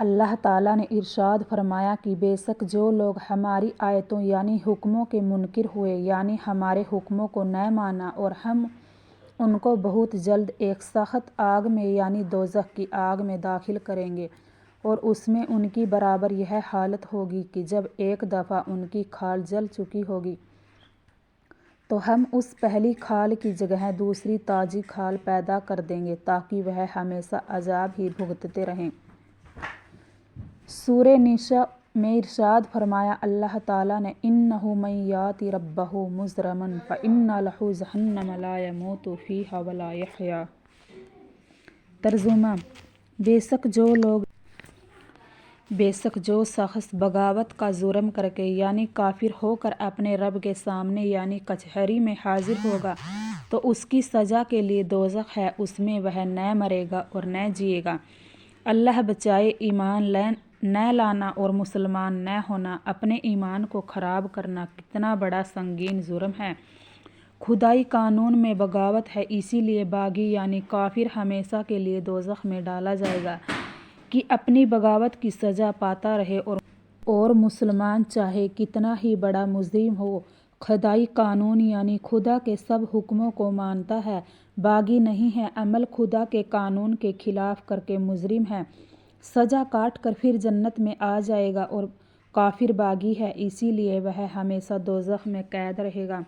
اللہ تعالیٰ نے ارشاد فرمایا کہ بے شک جو لوگ ہماری آیتوں یعنی حکموں کے منکر ہوئے یعنی ہمارے حکموں کو نہ مانا اور ہم ان کو بہت جلد ایک سخت آگ میں یعنی دوزخ کی آگ میں داخل کریں گے اور اس میں ان کی برابر یہ حالت ہوگی کہ جب ایک دفعہ ان کی کھال جل چکی ہوگی تو ہم اس پہلی کھال کی جگہ دوسری تازی کھال پیدا کر دیں گے تاکہ وہ ہمیشہ عذاب ہی بھگتتے رہیں۔ سورہ نساء میں ارشاد فرمایا اللہ تعالیٰ نے اِنَّهُ مَن یَأْتِ رَبَّهُ مُجْرِمًا فَإِنَّ لَهُ جَہَنَّمَ لَا يَمُوتُ فِیہَا وَلَا یَحْیَا۔ ترجمہ: بے شک جو شخص بغاوت کا جرم کر کے یعنی کافر ہو کر اپنے رب کے سامنے یعنی کچہری میں حاضر ہوگا تو اس کی سزا کے لیے دوزخ ہے، اس میں وہ نہ مرے گا اور نہ جیے گا۔ اللہ بچائے، ایمان نہ لانا اور مسلمان نہ ہونا، اپنے ایمان کو خراب کرنا کتنا بڑا سنگین جرم ہے۔ خدائی قانون میں بغاوت ہے، اسی لیے باغی یعنی کافر ہمیشہ کے لیے دوزخ میں ڈالا جائے گا کہ اپنی بغاوت کی سزا پاتا رہے اور مسلمان چاہے کتنا ہی بڑا مجرم ہو، خدائی قانون یعنی خدا کے سب حکموں کو مانتا ہے، باغی نہیں ہے، عمل خدا کے قانون کے خلاف کر کے مجرم ہے، سزا کاٹ کر پھر جنت میں آ جائے گا اور کافر باغی ہے، اسی لیے وہ ہمیشہ دوزخ میں قید رہے گا۔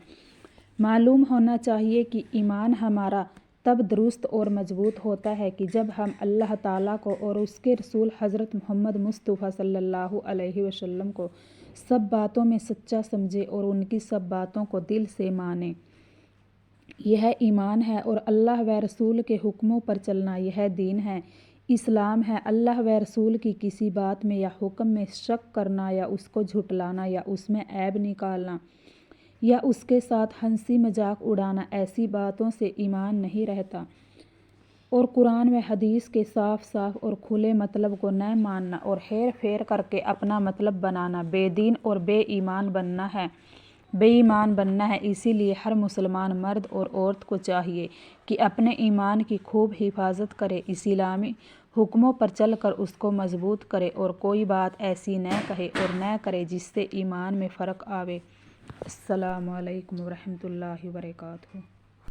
معلوم ہونا چاہیے کہ ایمان ہمارا تب درست اور مضبوط ہوتا ہے کہ جب ہم اللہ تعالیٰ کو اور اس کے رسول حضرت محمد مصطفیٰ صلی اللہ علیہ وسلم کو سب باتوں میں سچا سمجھیں اور ان کی سب باتوں کو دل سے مانیں۔ یہ ایمان ہے اور اللہ و رسول کے حکموں پر چلنا یہ دین ہے، اسلام ہے۔ اللہ و رسول کی کسی بات میں یا حکم میں شک کرنا یا اس کو جھٹلانا یا اس میں عیب نکالنا یا اس کے ساتھ ہنسی مذاق اڑانا، ایسی باتوں سے ایمان نہیں رہتا۔ اور قرآن و حدیث کے صاف صاف اور کھلے مطلب کو نہ ماننا اور ہیر پھیر کر کے اپنا مطلب بنانا بے دین اور بے ایمان بننا ہے۔ اسی لیے ہر مسلمان مرد اور عورت کو چاہیے کہ اپنے ایمان کی خوب حفاظت کرے، اسلامی حکموں پر چل کر اس کو مضبوط کرے اور کوئی بات ایسی نہ کہے اور نہ کرے جس سے ایمان میں فرق آوے۔ السلام علیکم ورحمۃ اللہ وبرکاتہ۔